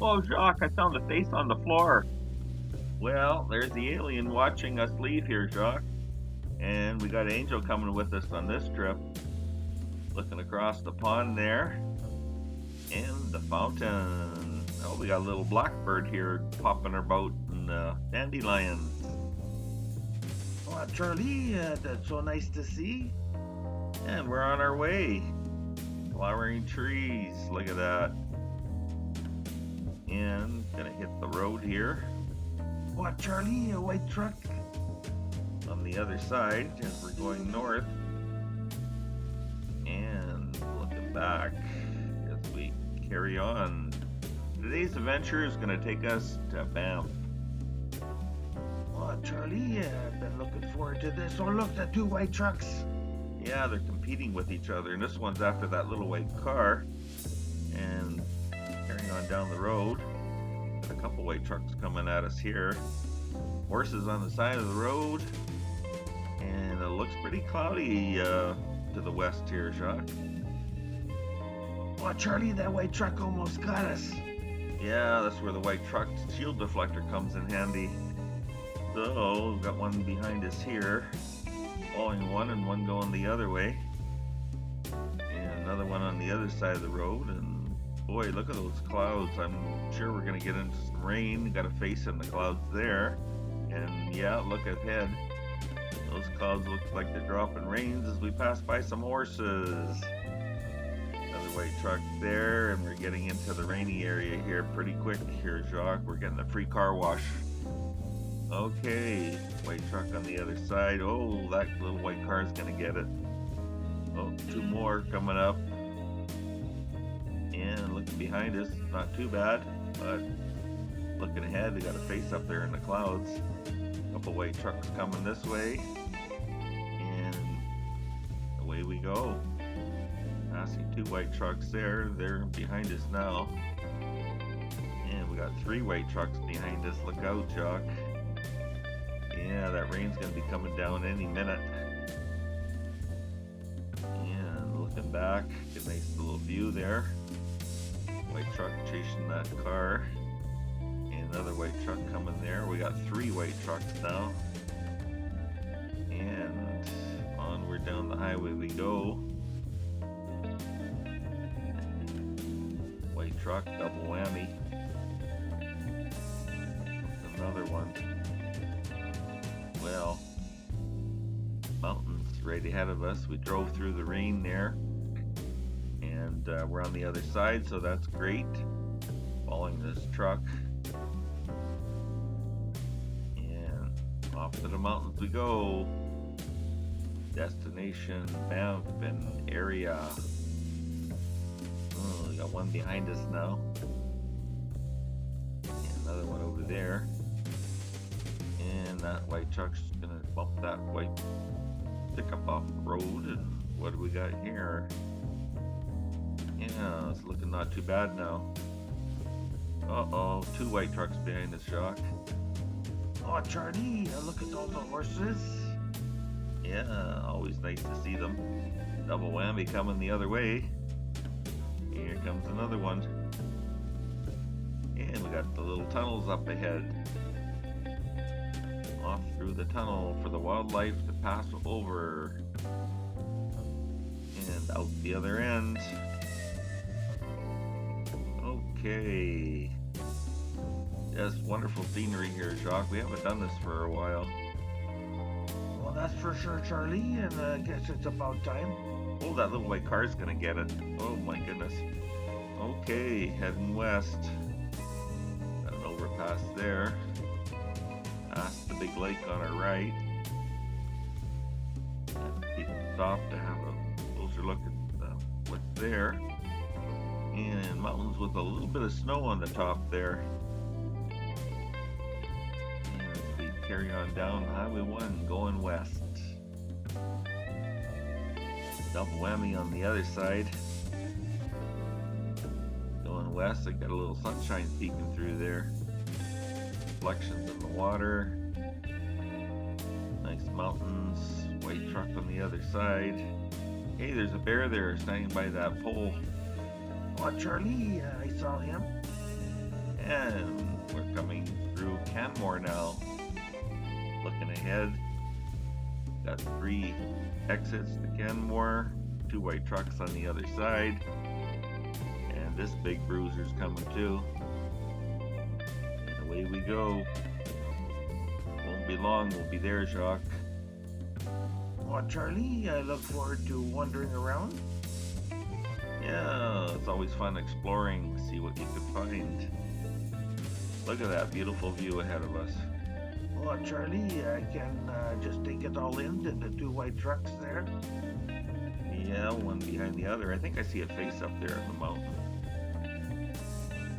Oh, Jacques, I found a face on the floor. Well, there's the alien watching us leave here, Jacques. And we got Angel coming with us on this trip. Looking across the pond there. And the fountain. Oh, we got a little blackbird here popping about in the dandelions. Oh, Charlie, that's so nice to see. And we're on our way. Flowering trees. Look at that. And gonna hit the road here. Oh, Charlie, a white truck. On the other side as we're going north. And looking back as we carry on. Today's adventure is going to take us to Banff. Oh, Charlie, I've been looking forward to this. Oh, look, the two white trucks. Yeah, they're competing with each other, and this one's after that little white car. And carrying on down the road, got a couple white trucks coming at us here. Horses on the side of the road, and it looks pretty cloudy to the west here, Jacques. Oh, Charlie, that white truck almost got us. Yeah, that's where the white truck shield deflector comes in handy. So, we've got one behind us here, following one and one going the other way. And another one on the other side of the road. And boy, look at those clouds. I'm sure we're going to get into some rain. Got a face in the clouds there. And yeah, look ahead. Those clouds look like they're dropping rains as we pass by some horses. Another white truck there, and we're getting into the rainy area here pretty quick here, Jacques. We're getting a free car wash. Okay, white truck on the other side. Oh, that little white car is gonna get it. Oh, two more coming up. And looking behind us, not too bad, but looking ahead, they got a face up there in the clouds. A couple white trucks coming this way, and away we go. Passing two white trucks there. They're behind us now. And we got three white trucks behind us. Look out, Jacques. Yeah, that rain's going to be coming down any minute. And looking back, get a nice little view there. White truck chasing that car. And another white truck coming there. We got three white trucks now. And onward down the highway we go. White truck, double whammy. Another one. Well, mountains right ahead of us. We drove through the rain there, and we're on the other side, so that's great. Following this truck, and off to the mountains we go. Destination Banff and area. Oh, we got one behind us now. And another one over there. And that white truck's gonna bump that white pickup off the road. And what do we got here? Yeah, it's looking not too bad now. Uh-oh, two white trucks behind us, Jacques. Oh, Charlie, look at all the horses. Yeah, always nice to see them. Double whammy coming the other way. Here comes another one. And we got the little tunnels up ahead. Off through the tunnel for the wildlife to pass over. And out the other end. Okay. Yes, wonderful scenery here, Jacques. We haven't done this for a while. Well, that's for sure, Charlie, and I guess it's about time. Oh, that little white car's gonna get it. Oh my goodness. Okay, heading west. Got an overpass there. Past the big lake on our right. And people stop to have a closer look at what's there. And mountains with a little bit of snow on the top there. And as we carry on down Highway 1 going west. Double whammy on the other side. Going west, I got a little sunshine peeking through there. Reflections in the water. Nice mountains. White truck on the other side. Hey, there's a bear there standing by that pole. Oh, Charlie, I saw him. And we're coming through Canmore now. Looking ahead, got 3 exits to Canmore, 2 white trucks on the other side, and this big bruiser's coming too. And away we go. Won't be long, we'll be there, Jacques. Well, Charlie, I look forward to wandering around. Yeah, it's always fun exploring, see what you can find. Look at that beautiful view ahead of us. Well, Charlie, I can just take it all in to the 2 white trucks there. Yeah, one behind the other. I think I see a face up there in the mountain.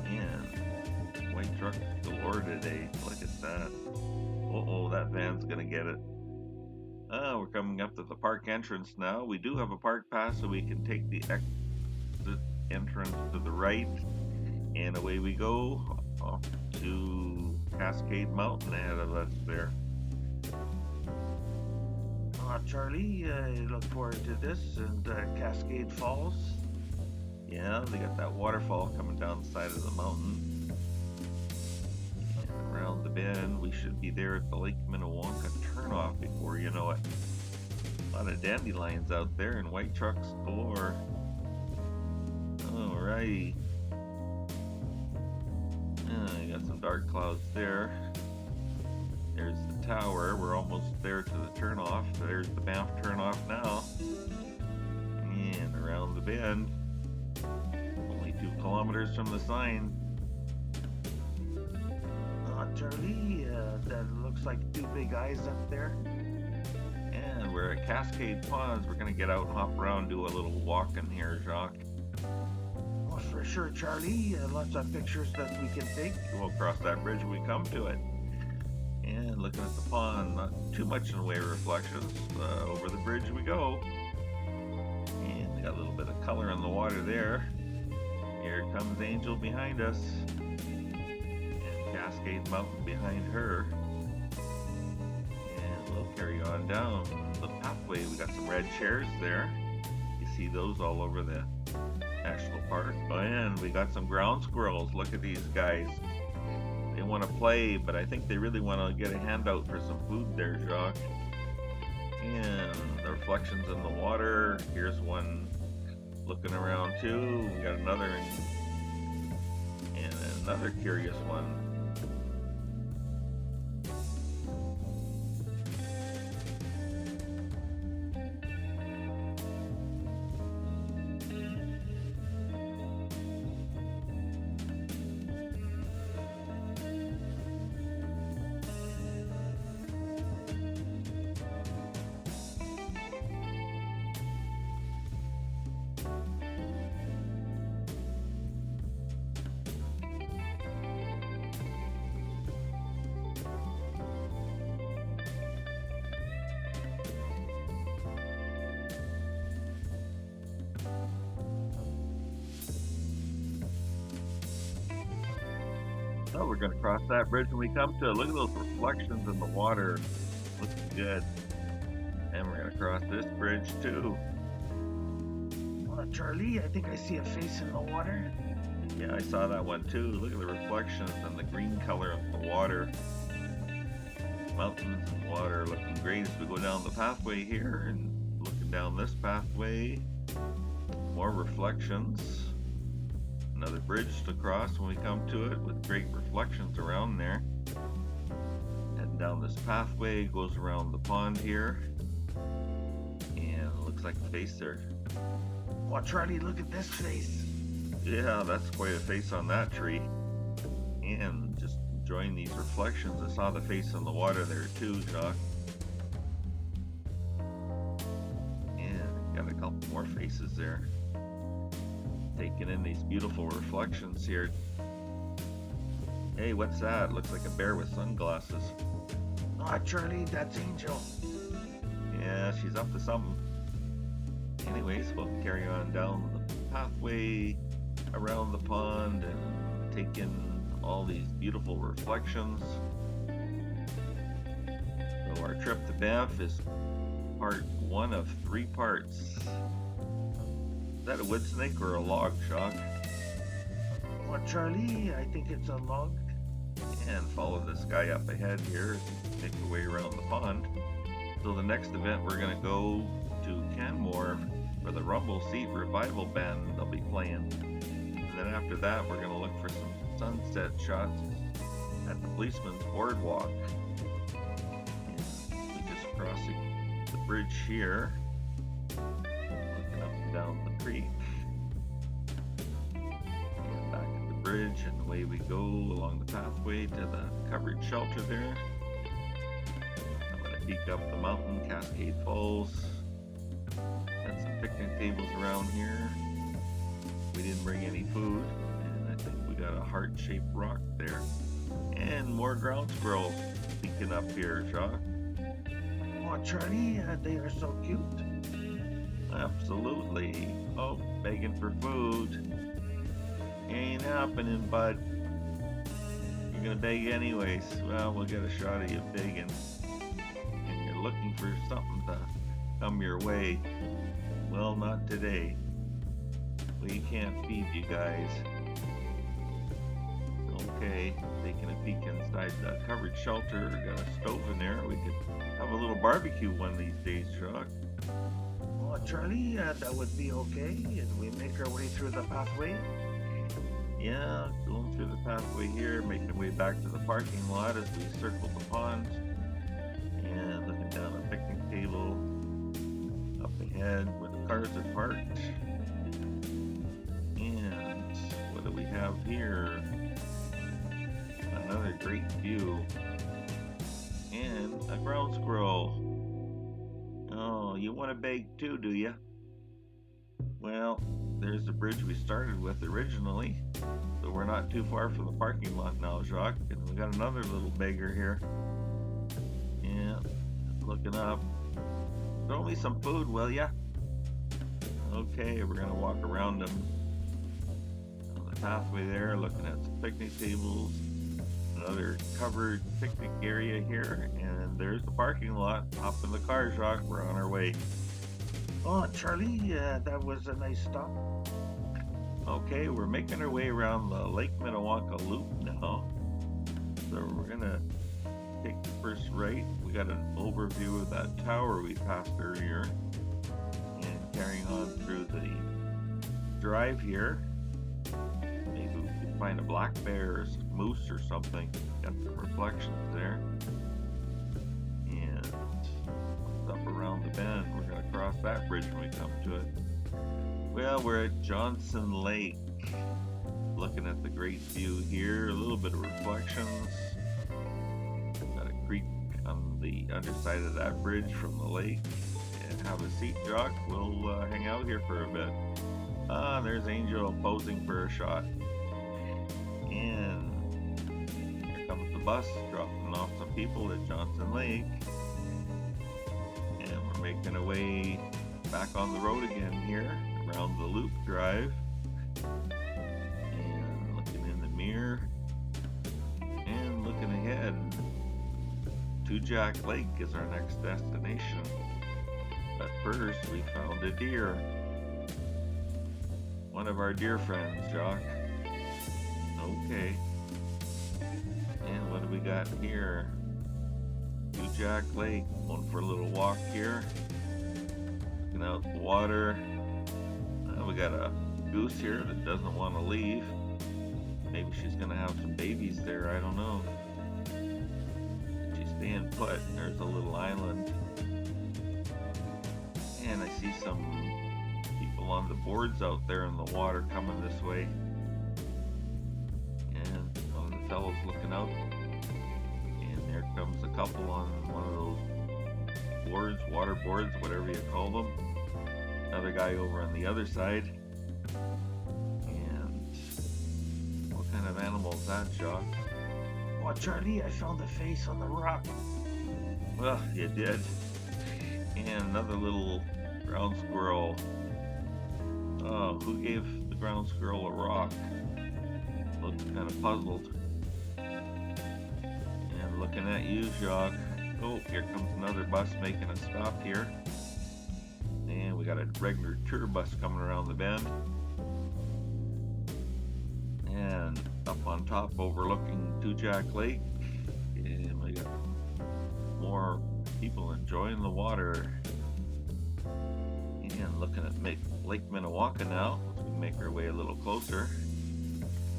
Man, white truck galore today. Look at that. Uh-oh, that van's gonna get it. We're coming up to the park entrance now. We do have a park pass, so we can take the exit entrance to the right. And away we go off to Cascade Mountain ahead of us there. Charlie, I look forward to this and Cascade Falls. Yeah, they got that waterfall coming down the side of the mountain. And around the bend, we should be there at the Lake Minnewanka turnoff before you know it. A lot of dandelions out there and white trucks galore. Alrighty. You got some dark clouds there. There's the tower. We're almost there to the turnoff. There's the Banff turnoff now. And around the bend. Only 2 kilometers from the sign. Charlie, that looks like 2 big eyes up there. And we're at Cascade Ponds. We're going to get out and hop around, do a little walking here, Jacques. Well, for sure, Charlie. Lots of pictures that we can take. We'll cross that bridge when we come to it. And looking at the pond, not too much in the way of reflections. Over the bridge we go. And we got a little bit of color in the water there. Here comes Angel behind us. And Cascade Mountain behind her. And we'll carry on down the pathway. We got some red chairs there. You see those all over the national park. Oh, and we got some ground squirrels. Look at these guys. They want to play, but I think they really want to get a handout for some food there, Jacques. And the reflections in the water. Here's one looking around too. We got another and another curious one. Oh, we're going to cross that bridge when we come to it. Look at those reflections in the water. Looks good. And we're going to cross this bridge too. Charlie, I think I see a face in the water. Yeah, I saw that one too. Look at the reflections and the green color of the water. Mountains and water looking great as we go down the pathway here. And looking down this pathway, more reflections. Another bridge to cross when we come to it with great reflections around there. Heading down this pathway, goes around the pond here. And it looks like a face there. Well, Charlie, look at this face. Yeah, that's quite a face on that tree. And just enjoying these reflections. I saw the face in the water there too, Jacques. And got a couple more faces there. Taking in these beautiful reflections here. Hey, what's that? Looks like a bear with sunglasses. Charlie, that's Angel. Yeah, she's up to something. Anyways, we'll carry on down the pathway around the pond and take in all these beautiful reflections. So our trip to Banff is part 1 of 3 parts. Is that a wood snake or a log, Jacques? Oh, Charlie, I think it's a log. And follow this guy up ahead here, make our way around the pond. So the next event we're gonna go to Canmore for the Rumble Seat Revival Band they'll be playing. And then after that we're gonna look for some sunset shots at the Policeman's Boardwalk. And we're just crossing the bridge here, looking up and down the creek. Back at the bridge, and away we go along the pathway to the covered shelter there. I'm gonna peek up the mountain, Cascade Falls. Got some picnic tables around here. We didn't bring any food, and I think we got a heart-shaped rock there. And more ground squirrels peeking up here, Jacques. Oh, Charlie, they are so cute. Absolutely. Oh, begging for food. Ain't happening, bud. You're gonna beg anyways. Well, we'll get a shot of you begging. And you're looking for something to come your way. Well, not today. We can't feed you guys. Okay, taking a peek inside the covered shelter. Got a stove in there. We could have a little barbecue one of these days, Jacques. Oh, Charlie, that would be okay. And we make our way through the pathway. Yeah, going through the pathway here, making our way back to the parking lot as we circle the pond. And looking down a picnic table up ahead where the cars are parked. And what do we have here? Another great view. And a ground squirrel. Oh, you want to beg too, do you? Well, there's the bridge we started with originally. So we're not too far from the parking lot now, Jacques. And we got another little beggar here. Yeah, looking up. Throw me some food, will ya? Okay, we're gonna walk around them on the pathway there, looking at some picnic tables. Another covered picnic area here, and there's the parking lot. Hop in the car, Jacques. We're on our way. Oh, Charlie, that was a nice stop. Okay, we're making our way around the Lake Minnewanka Loop now. So we're gonna take the first right. We got an overview of that tower we passed earlier, and carrying on through the drive here. Maybe we can find a black bear or some moose or something. Got some reflections there. And up around the bend, we're gonna cross that bridge when we come to it. Well, we're at Johnson Lake. Looking at the great view here, a little bit of reflections. Got a creek on the underside of that bridge from the lake. And have a seat, Jacques. We'll hang out here for a bit. There's Angel posing for a shot. And here comes the bus dropping off some people at Johnson Lake. And we're making our way back on the road again here, around the Loop Drive. And looking in the mirror. And looking ahead. To Jack Lake is our next destination. But first, we found a deer. One of our deer friends, Jacques. Okay. And what do we got here? To Jack Lake. Going for a little walk here. Looking out the water. We got a goose here that doesn't want to leave. Maybe she's going to have some babies there. I don't know. She's staying put. There's a little island. And I see some people on the boards out there in the water coming this way. And one of the fellows looking out. And there comes a couple on one of those boards, water boards, whatever you call them. Another guy over on the other side. And what kind of animal is that, Jacques? Oh, Charlie, I found a face on the rock. Well, you did. And another little ground squirrel. Oh, who gave the ground squirrel a rock? Looks kind of puzzled. And looking at you, Jacques. Oh, here comes another bus making a stop here. And we got a regular tour bus coming around the bend. And up on top overlooking Two Jack Lake, and we got more people enjoying the water. And looking at Lake Minnewanka now, as we make our way a little closer.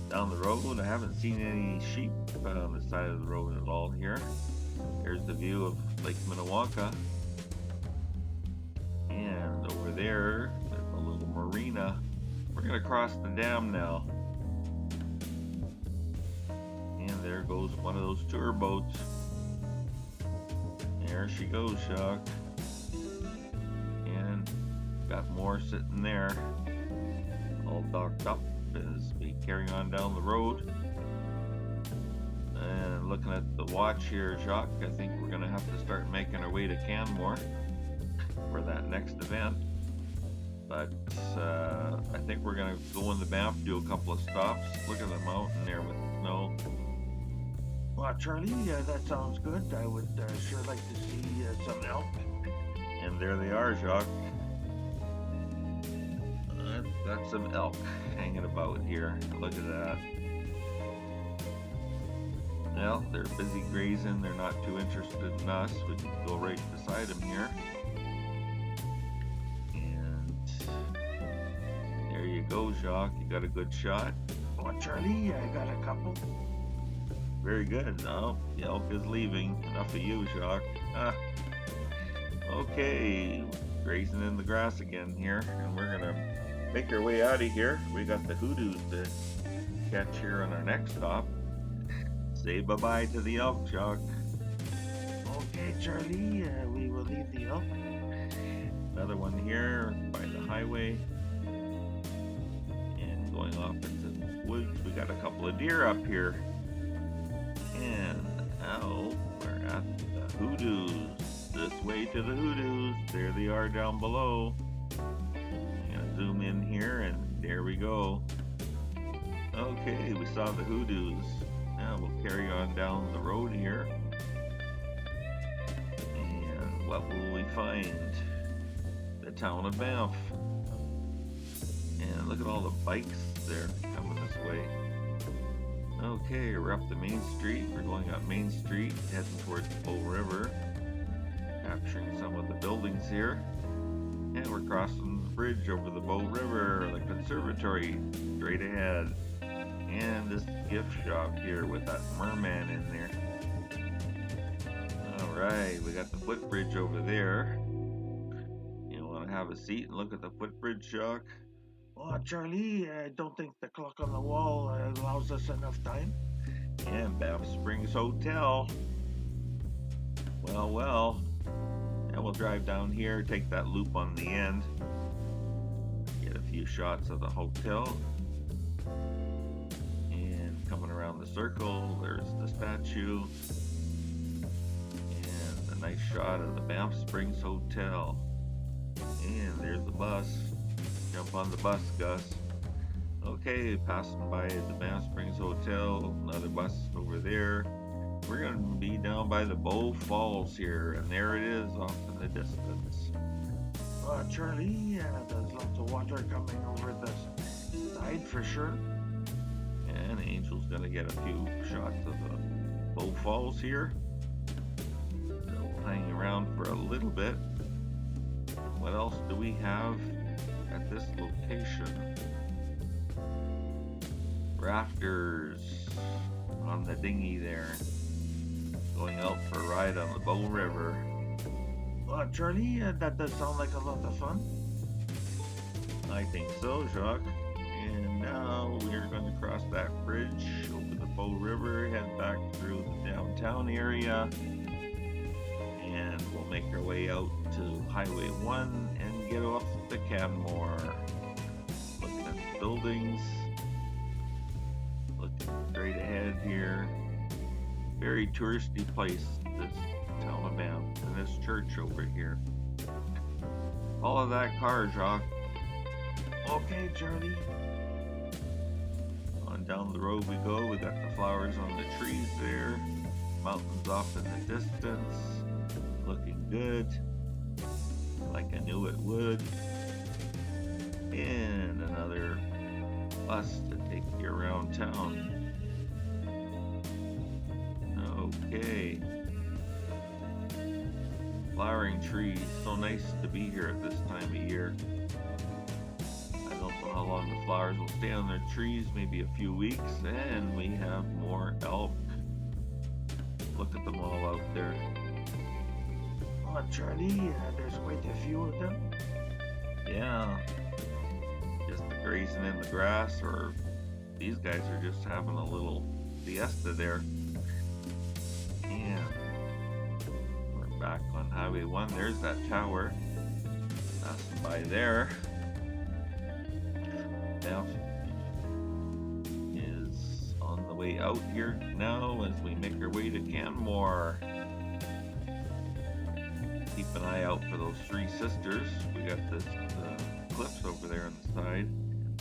Down the road, I haven't seen any sheep on the side of the road at all here. There's the view of Lake Minnewanka. And over there, there's a little marina. We're going to cross the dam now. And there goes one of those tour boats. There she goes, Jacques. And got more sitting there, all docked up as we carry on down the road. And looking at the watch here, Jacques, I think we're going to have to start making our way to Canmore for that next event. But I think we're going to go in the Banff, do a couple of stops. Look at the mountain there with the snow. Well, Charlie, that sounds good. I would sure like to see some elk. And there they are, Jacques. Got some elk hanging about here. Look at that. Well, they're busy grazing. They're not too interested in us. We can go right beside them here. And there you go, Jacques. You got a good shot. Well, Charlie, I got a couple. Very good. Now, the elk is leaving. Enough of you, Jacques. Okay, grazing in the grass again here. And we're going to make our way out of here. We got the hoodoos to catch here on our next stop. Say bye-bye to the elk, Jacques. Okay, Charlie, we will leave the elk. Another one here by the highway. And going off into the woods, we got a couple of deer up here. And now we're at the hoodoos. This way to the hoodoos. There they are down below. Zoom in here, and there we go. Okay, we saw the hoodoos. Now we'll carry on down the road here. And what will we find? The town of Banff. And look at all the bikes there coming this way. Okay, we're up the Main Street. We're going up Main Street, heading towards the Bow River. Capturing some of the buildings here. And we're crossing the bridge over the Bow River, the conservatory straight ahead. And this gift shop here with that merman in there. Alright, we got the footbridge over there. You want to have a seat and look at the footbridge, Jacques? Oh, Charlie, I don't think the clock on the wall allows us enough time. And Banff Springs Hotel. Well. And we'll drive down here, take that loop on the end. Get a few shots of the hotel. And coming around the circle, there's the statue. And a nice shot of the Banff Springs Hotel. And there's the bus. Jump on the bus, Gus. Okay, passing by the Banff Springs Hotel. Another bus over there. We're going to be down by the Bow Falls here, and there it is off in the distance. Charlie, there's lots of water coming over the side for sure. And Angel's going to get a few shots of the Bow Falls here. So we'll hang around for a little bit. What else do we have at this location? Rafters on the dinghy there. Going out for a ride on the Bow River. Charlie, that does sound like a lot of fun. I think so, Jacques. And now we're going to cross that bridge over the Bow River, head back through the downtown area, and we'll make our way out to Highway 1 and get off to Canmore. Looking at the buildings, looking straight ahead here. Very touristy place, this town of Banff, and this church over here. Follow that car, Jacques. Okay, Charlie. On down the road we go. We got the flowers on the trees there. Mountains off in the distance. Looking good. Like I knew it would. And another bus to take you around town. Okay. Flowering trees. So nice to be here at this time of year. I don't know how long the flowers will stay on their trees, maybe a few weeks, and we have more elk. Look at them all out there. Oh, Charlie, there's quite a few of them. Yeah, just grazing in the grass, or these guys are just having a little siesta there. And we're back on Highway 1. There's that tower. Passing by there. Banff is on the way out here now as we make our way to Canmore. Keep an eye out for those three sisters. We got the cliffs over there on the side.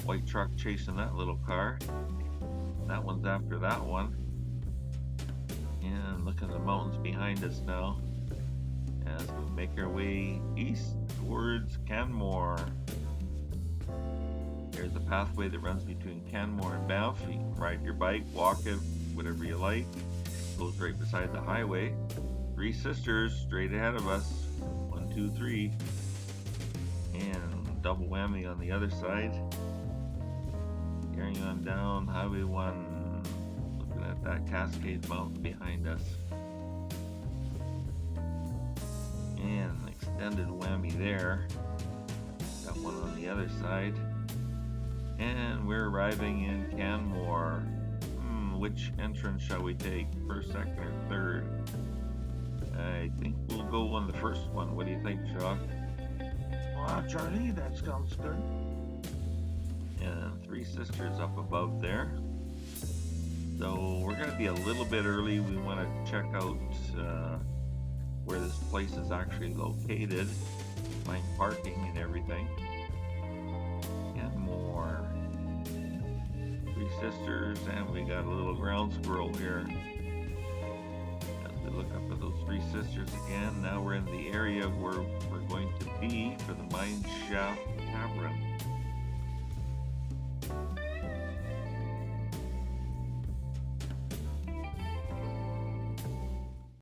White truck chasing that little car. That one's after that one. And look at the mountains behind us now as we make our way east towards Canmore. There's a pathway that runs between Canmore and Banff. You can ride your bike, walk it, whatever you like. Goes right beside the highway. Three sisters straight ahead of us. 1, 2, 3. And double whammy on the other side. Carrying on down Highway 1. Looking at that Cascade Mountain behind us. And an extended whammy there. Got one on the other side. And we're arriving in Canmore. Which entrance shall we take? First, second, or third? I think we'll go on the first one. What do you think, Jacques? Well, Charlie, that sounds good. And three sisters up above there. So we're going to be a little bit early. We want to check out where this place is actually located. Find parking and everything. And more. Three sisters, and we got a little ground squirrel here. Look up at those three sisters again. Now we're in the area where we're going to be for the Mine Shaft Tavern.